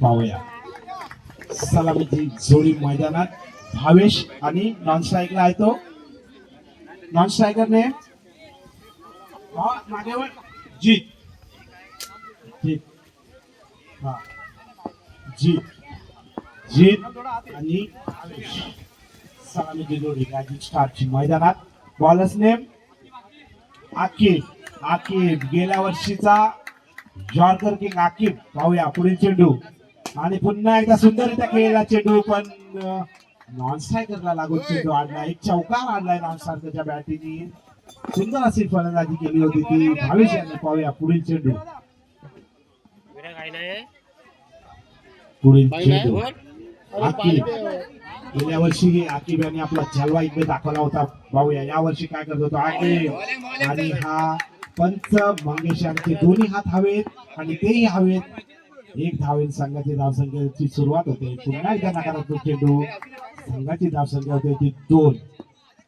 पाहूया सलामीची जोडी मैदानात. भावेश आणि नॉन स्ट्रायकला आहे तो. नॉन स्ट्रायकरने मागेवर जीत जीत हा जीत जीत आणि भावेश. सलामीची जोडी मॅजिक स्टारची मैदानात. Bowlers name Aqib. आकिब गेल्या वर्षीचा जॉर्कर किंग आकिब. पाहूया पुढील चेंडू आणि पुन्हा एकदा सुंदररित्या खेळलेला चेंडू, पण नॉन स्ट्रायकरला लागून चेंडू आणला. एक चौकार आणलाय नॉन स्ट्रायकरच्या बॅटीने. सुंदर अशी फलंदाजी केली होती ती भावेश यांनी. पाहूया पुढील चेंडू. पुढील चेंडू आकिब. गेल्या वर्षी आकिब यांनी आपला जलवा इकडे दाखवला होता. पाहूया या वर्षी काय करत होतो आकिब. आणि हा पंच मंगेश यांचे दोन्ही हात हवेत आणि तेही हवेत. एक धावेन संघाची धावसंख्येची सुरुवात होते. पुन्हा एकदा नकारात्मक चेंडू. संघाची धावसंख्या होते ती 2.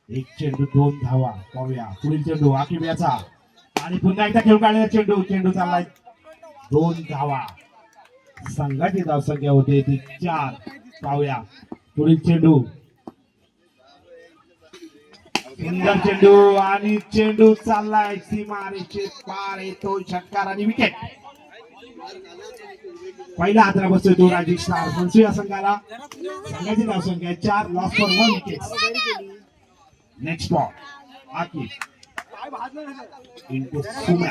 एक चेंडू 2 धावा. पाहूया पुढील चेंडू आकिब याचा आणि पुन्हा एकदा खेळून काढलेला चेंडू. चेंडू चाललाय 2 धावा. संघाची धावसंख्या होते ती 4. पाहूया पुढील चेंडू. सुंदर चेंडू आणि चेंडू चाललाय सीमारेषे पार. येतो षटकार आणि विकेट. पहिला हातरा बसतोय तो राजीव स्टार. फन्सू या संघाला. संघाची धावसंख्या 4. Loss for 1 wicket. Next ball Aqib into Soumya.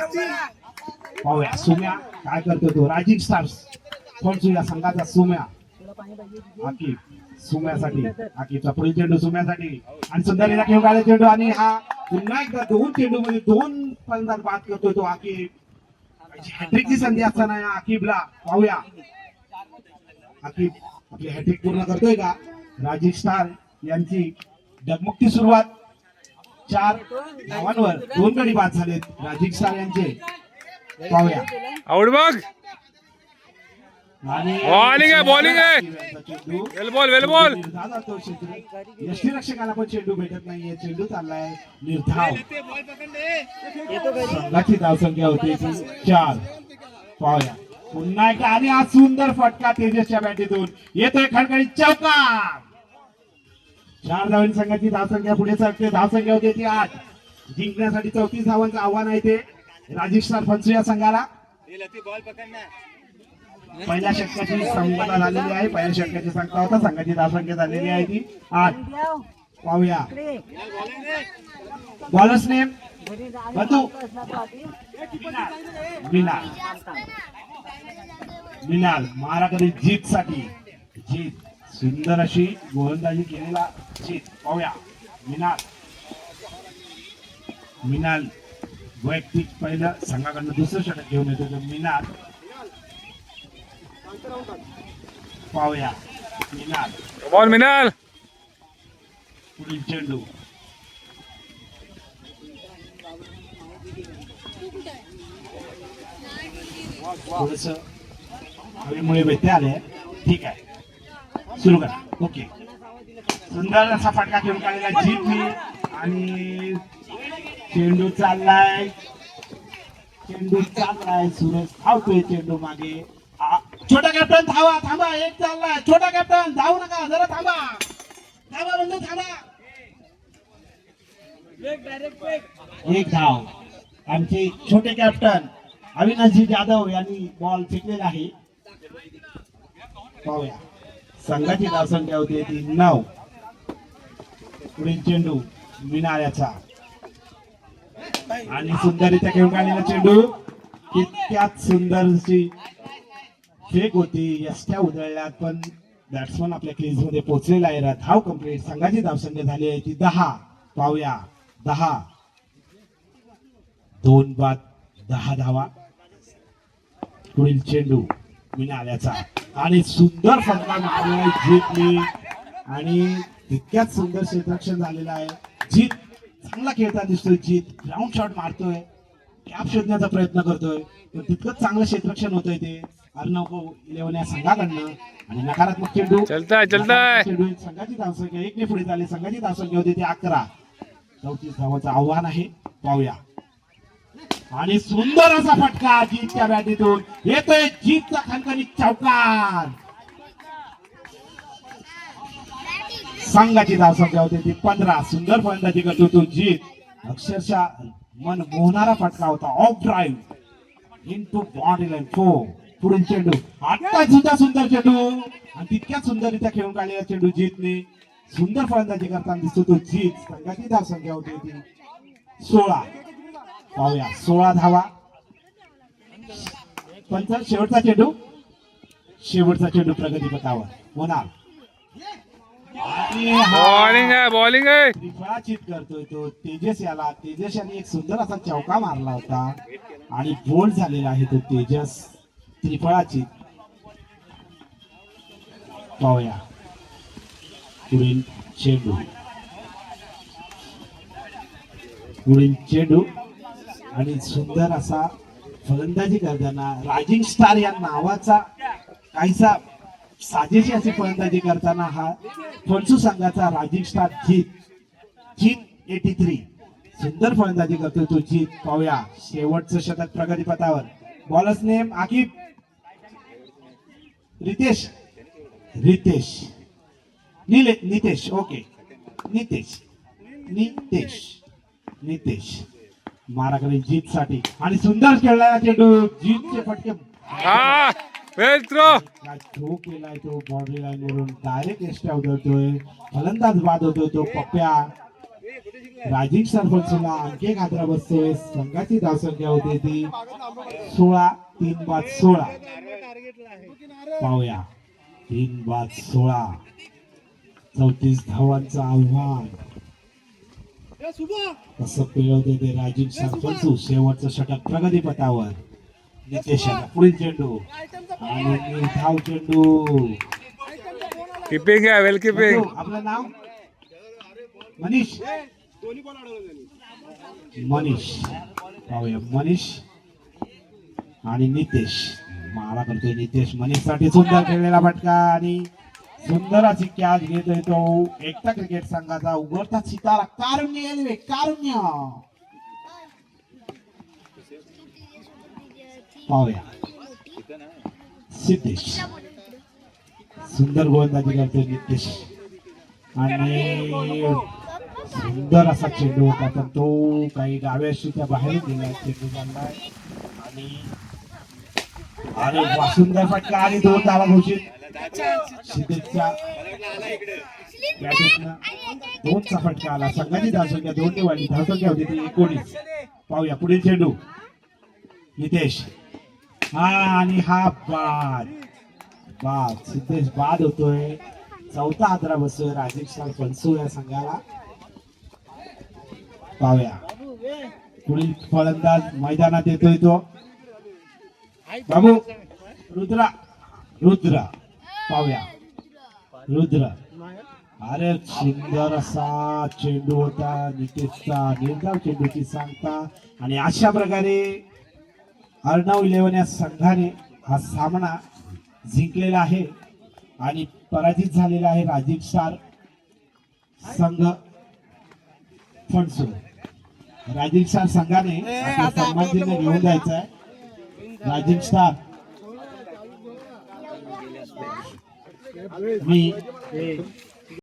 पाहूया सुम्या काय करतो तो. राजीव स्टार्स फन्सू या संघाचा सुम्या. आकिब सुम्यासाठी. आकिबचा पुढील चेंडू सुम्यासाठी आणि सुंदरीला खेळ काढले चेंडू आणि हा पुन्हा एकदा 2 चेंडू मध्ये 2 फलंदाज बाद करतोय तो आकिब. हॅट्रिकची संधी असताना या आकिबला. पाहूया आकिब आपली हॅट्रिक पूर्ण करतोय का. राजीव स्टार यांची डगमगती सुरुवात. 4 धावांवर 2 गडी बाद झालेत राजीव स्टार यांचे. पाहूया आउट बघ. बॉलिंग आहे बॉलिंग आहे. वेल बॉल वेल बॉल. यष्टीरक्षकाला पण चेंडू भेटत नाहीये. चेंडू चाललाय निर्धाव. संघाची धावसंख्या होती 4. पाहूया पुन्हा एकदा आणि हा सुंदर फटका तेजसच्या बॅटीतून येतोय. खडखडीत चौकार. 4 धावांनी संघाची धावसंख्या पुढे सरकते. धावसंख्या होती ती 8. जिंकण्यासाठी 34 धावांचं आव्हान आहे ते राजीव स्टार फन्सू या संघाला. पहिल्या षटकाची संपदा झालेली आहे. पहिल्या षटकाची संख्या होता. संघाची धावसंख्या झालेली आहे ती 8. पाहूया बॉलर्स नेम बंधू मिनाल. मिनाल महाराष्ट्रातील जीत साठी. जीत सुंदर अशी गोलंदाजी केलेला जीत. पाहूया मिनाल. मिनाल वैयक्तिक पहिलं संघाकडनं दुसरं षटक घेऊन येतो मिनाल. पाहूया मिनाल. बॉल मिनाल. पुढील चेंडू थोडस हवेमुळे व्यत्यय आले. ठीक आहे सुरू करा. ओके सुंदर असा फटका घेऊन काढलेला जीतनी आणि चेंडू चाललाय. चेंडू चाललाय. सुरेश धावतोय चेंडू मागे. छोटा कॅप्टन धावा. थांबा. एक चाललाय. छोटा कॅप्टन धावू नका. जरा थांबा. थांबा बंधू थांबा. एक धाव. आमचे छोटे कॅप्टन अविनाशजी जाधव यांनी बॉल फेकलेला आहे. पाहूया संघाची धावसंख्या होती ती 9. पुढील चेंडू मिनाळ्याचा आणि सुंदररित्या खेळून काढलेला चेंडू. तितक्यात सुंदरची फेक होती. यष्ट्या उधळल्यात पण बॅट्समन आपल्या क्रीज मध्ये पोहोचलेला आहे. धाव कंप्लीट. संघाची धावसंख्या झाली आहे ती 10. पाहूया 10. 2 बाद 10 धावा. पुढील चेंडू मिनाळ्याचा आणि सुंदर फटका मारलाय जीतने आणि तितक्यात सुंदर क्षेत्ररक्षण झालेलं आहे. जीत चांगला खेळता दिसतोय. जीत ग्राउंड शॉट मारतोय. कॅप शोधण्याचा प्रयत्न करतोय. तितकंच चांगलं क्षेत्ररक्षण होतंय ते अर्णव 11 या संघाकडनं. आणि नकारात्मक चेंडू. चलताय चलताय. चेंडू संघाची धावसंख्या 1 ने पुढे झाली. संघाची धावसंख्या होती ती 11. 34 धावांचं आव्हान आहे. पाहूया आणि सुंदर असा फटका जीतच्या बॅटीतून येतोय. जीतचा खणखणीत चौकार. संघाची धावसंख्या होती ती 15. सुंदर फलंदाजी करतो तो जीत. अक्षरशः मन मोहणारा फटका होता. Of drive into body line 4. पुढील चेंडू आता सुद्धा सुंदर चेंडू आणि तितक्याच सुंदररित्या खेळून काढलेला चेंडू जीतने. सुंदर फलंदाजी करताना दिसतो तो जीत. संघाची धावसंख्या होती ती 16. पाहूया 16 धावा. पंच शेवटचा चेंडू. शेवटचा चेंडू प्रगती पथावर होणार. आणि बॉलिंग आहे बॉलिंग आहे. त्रिफळाचीत करतोय तो तेजस याला. तेजस याने एक सुंदर असा चौका मारला होता आणि बोल्ड झालेला आहे तो तेजस. त्रिफळाचीत. पाहूया पुढील चेंडू. पुढील चेंडू आणि सुंदर असा फलंदाजी करताना रायझिंग स्टार या नावाचा काहीसा साजेशी अशी फलंदाजी करताना हा फणसू संघाचा रायझिंग स्टार जीत 83. सुंदर फलंदाजी करतोय तो जीत. पाहूया शेवटचं शतक प्रगतीपथावर. Bowler's name Aqib. Ritesh Nitesh. Okay Nitesh माराकडे जीत साठी आणि सुंदर खेळला चेंडू. जीतचे फटके हा वेल थ्रो. थ्रो केलाय तो बाउंड्री लाईन वरून डायरेक्ट एक्स्ट्रा उतरतोय. फलंदाज बाद होतोय तो पप्प्या. राजीव सरपंचला आणखी एक हादरा बसतोय. संघाची धावसंख्या होते ती 16. 3 बाद 16. पाहूया 3 बाद 16. 34 धावांचं आव्हान कसं पिळवते ते राजीव सरपंच. शेवटचं षटक प्रगतीपथावर. नितेश पुढील चेंडू आणि धाव चेंडू. किपिंग आहे वेल किपिंग. आपलं नाव मनीष. पाहूया मनीष आणि नितेश. मारा करतोय नितेश. मनीष साठी सुंदर खेळलेला फटका आणि सुंदर अशी कॅच घेतोय तो एकटा क्रिकेट संघाचा उघडता सितारा कारुण्य. पाहूया सिद्धेश. सुंदर गोलंदाजी करतोय नितेश आणि सुंदर असा चेंडू होता पण तो काही डाव्याशी त्या बाहेर गेला. चेंडू चाललाय आणि सुंदर फटका आणि 2 धावा घोषित. सिद्धेशच्या बॅटिंगनं 2चा फटका आला. संघाची धावसंख्या 2 ने वाढली. धावसंख्या होती ती 19. पाहूया पुढील चेंडू. नितेश आणि हा बाद सिद्धेश बाद होतोय. 4था हादरा बसतोय राजीव स्टार फणसू या संघाला. पाहूया पुढील फलंदाज मैदानात येतोय तो बाबू रुद्र. पाहूया रुद्र. अरे सुंदर असा चेंडू होता नितेशचा. निर्धाव चेंडूची सांगता आणि अशा प्रकारे अर्णव 11 या संघाने हा सामना जिंकलेला आहे आणि पराजित झालेला आहे राजीव स्टार संघ फणसू. राजीव स्टार संघाने आपला सन्मान चिन्ह घेऊन जायचं आहे. राजीव स्टार मी